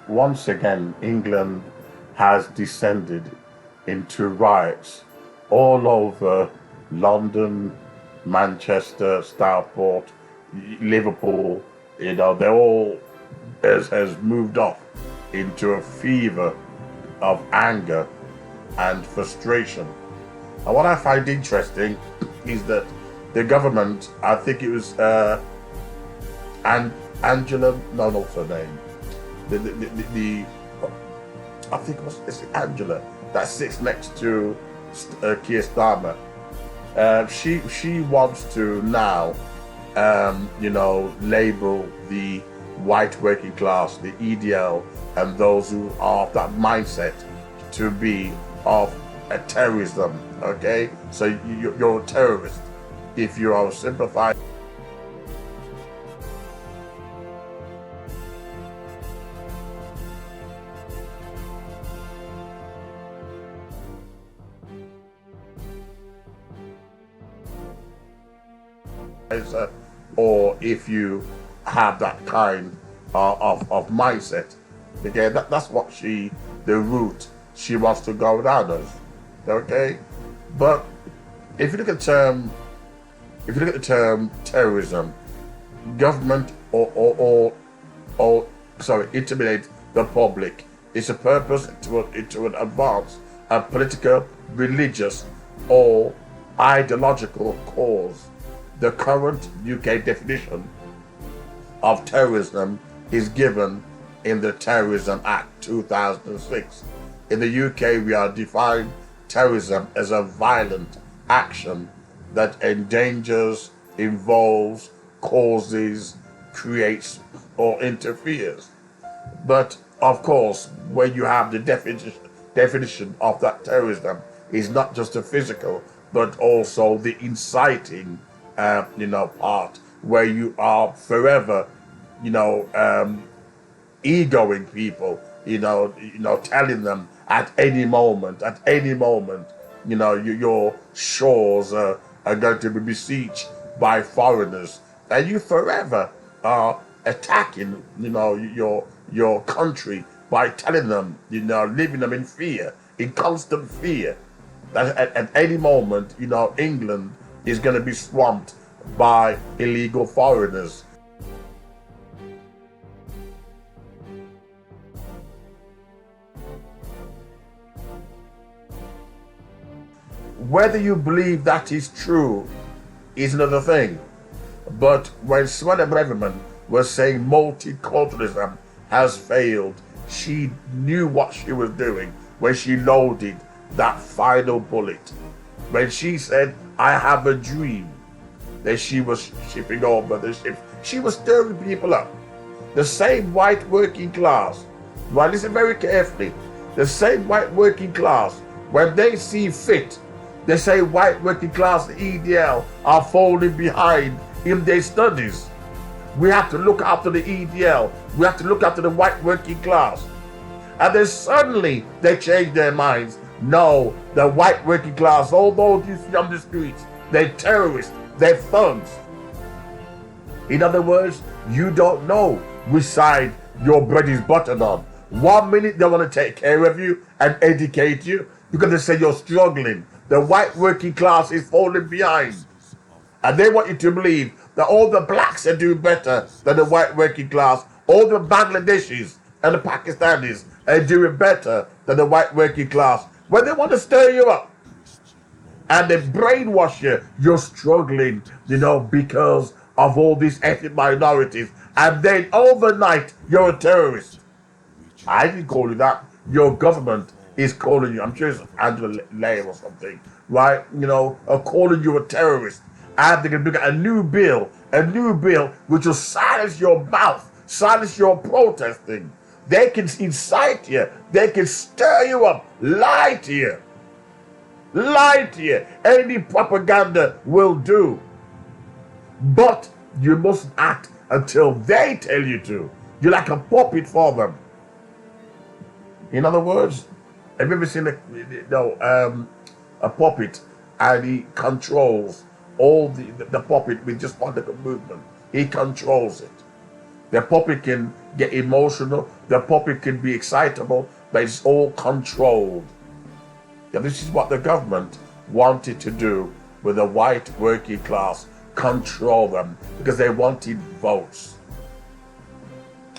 once again, England has descended into riots all over London, Manchester, Southport, Liverpool. They're all has moved off into a fever of anger and frustration. And what I find interesting is that the government, I think it was Angela, no, not her name. I think it's Angela that sits next to Keir Starmer. She wants to now, label the white working class, the EDL, and those who are of that mindset to be of a terrorism. Okay, so you're a terrorist if you are sympathizing. Or if you have that kind of mindset. Again, that's what the route she wants to go down as. Okay? But if you look at the term terrorism, government or intimidate the public, it's a purpose to advance a political, religious, or ideological cause. The current UK definition of terrorism is given in the Terrorism Act 2006. In the UK, we are defined terrorism as a violent action that endangers, involves, causes, creates, or interferes. But of course, when you have the definition of that terrorism, is not just the physical, but also the inciting part, where you are forever, egoing people, telling them at any moment, your shores are going to be besieged by foreigners, and you forever are attacking, your country by telling them, leaving them in fear, in constant fear, that at any moment, England is going to be swamped by illegal foreigners. Whether you believe that is true is another thing. But when Suella Braverman was saying multiculturalism has failed, she knew what she was doing when she loaded that final bullet. When she said, "I have a dream," that she was shipping over the ships. She was stirring people up. The same white working class, well, listen very carefully, the same white working class, when they see fit, they say white working class, EDL, are falling behind in their studies. We have to look after the EDL. We have to look after the white working class. And then suddenly they change their minds. No, the white working class, although you see on the streets, they're terrorists, they're thugs. In other words, you don't know which side your bread is buttered on. 1 minute they want to take care of you and educate you because they say you're struggling. The white working class is falling behind. And they want you to believe that all the blacks are doing better than the white working class. All the Bangladeshis and the Pakistanis are doing better than the white working class. When they want to stir you up and they brainwash you, you're struggling, because of all these ethnic minorities. And then overnight, you're a terrorist. I didn't call you that. Your government is calling you, I'm sure it's Angela Lay or something, right? Are calling you a terrorist. And they're going to get a new bill which will silence your mouth, silence your protesting. They can incite you, they can stir you up, lie to you. Any propaganda will do. But you mustn't act until they tell you to. You're like a puppet for them. In other words, have you ever seen a puppet and he controls all the puppet with just one little movement? He controls it. The puppy can get emotional, the puppy can be excitable, but it's all controlled. Yeah, this is what the government wanted to do with the white working class, control them, because they wanted votes.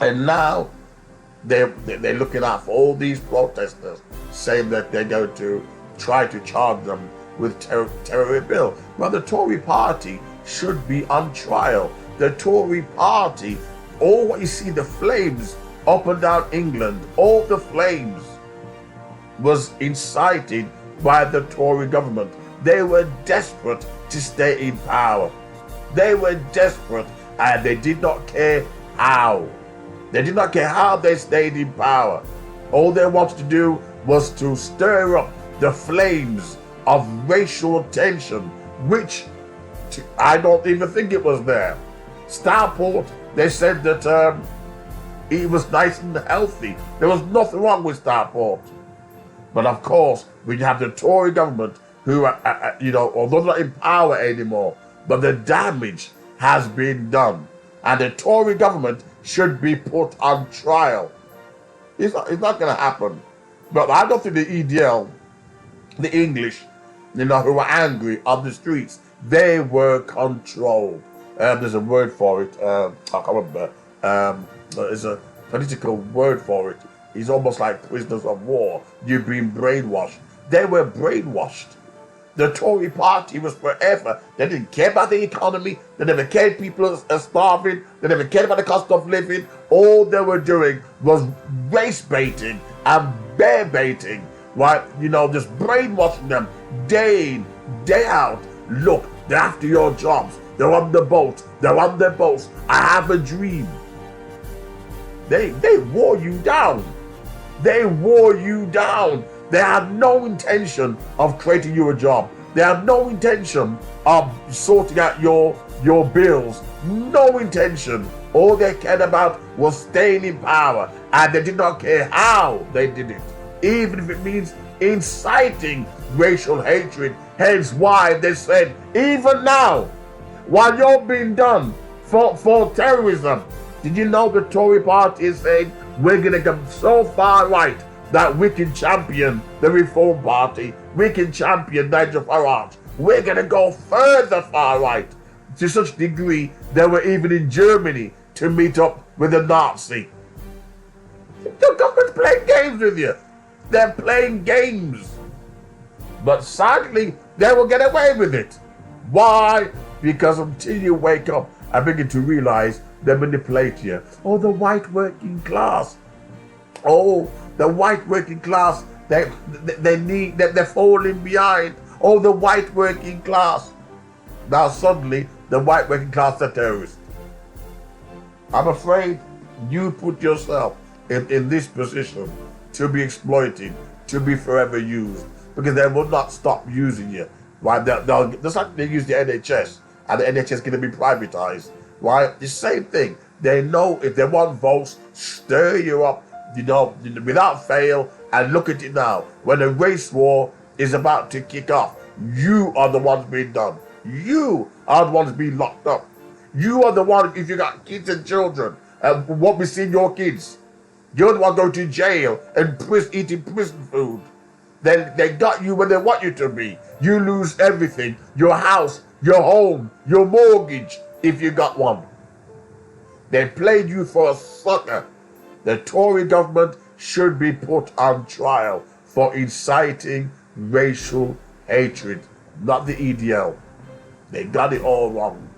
And now they're looking out for all these protesters, saying that they're going to try to charge them with terror bill. Well, the Tory party should be on trial. The Tory party, all what you see, the flames up and down England, all the flames was incited by the Tory government. They were desperate to stay in power. They were desperate, and they did not care how. They did not care how they stayed in power. All they wanted to do was to stir up the flames of racial tension, which I don't even think it was there. Southport, they said that it was nice and healthy. There was nothing wrong with Southport. But of course, we have the Tory government who, although not in power anymore, but the damage has been done. And the Tory government should be put on trial. It's not going to happen. But I don't think the EDL, the English, who were angry on the streets, they were controlled. There's a word for it. I can't remember. There's a political word for it. It's almost like prisoners of war. You've been brainwashed. They were brainwashed. The Tory party was forever. They didn't care about the economy. They never cared people are starving. They never cared about the cost of living. All they were doing was race baiting and bear baiting. Right? Just brainwashing them day in, day out. Look, they're after your jobs. They're on the boat. They're on their boats. I have a dream. They wore you down. They wore you down. They had no intention of creating you a job. They had no intention of sorting out your bills. No intention. All they cared about was staying in power. And they did not care how they did it. Even if it means inciting racial hatred. Hence why they said, even now, while you're being done for terrorism, did you know the Tory party is saying, we're going to go so far right that we can champion the Reform Party, we can champion Nigel Farage. We're going to go further far right, to such a degree they were even in Germany to meet up with a Nazi. The government's playing games with you. They're playing games. But sadly, they will get away with it. Why? Because until you wake up and begin to realize they manipulate you. Oh, the white working class. Oh, the white working class, they're falling behind. Oh, the white working class. Now suddenly, the white working class are terrorists. I'm afraid you put yourself in this position to be exploited, to be forever used, because they will not stop using you. Right? They'll just like they use the NHS, and the NHS is going to be privatized. Right? The same thing. They know if they want votes, stir you up, without fail, and look at it now. When the race war is about to kick off, you are the ones being done. You are the ones being locked up. You are the one, if you got kids and children, and what we see in your kids, you're the one going to jail and eating prison food. They got you where they want you to be. You lose everything, your house, your home, your mortgage, if you got one. They played you for a sucker. The Tory government should be put on trial for inciting racial hatred, not the EDL. They got it all wrong.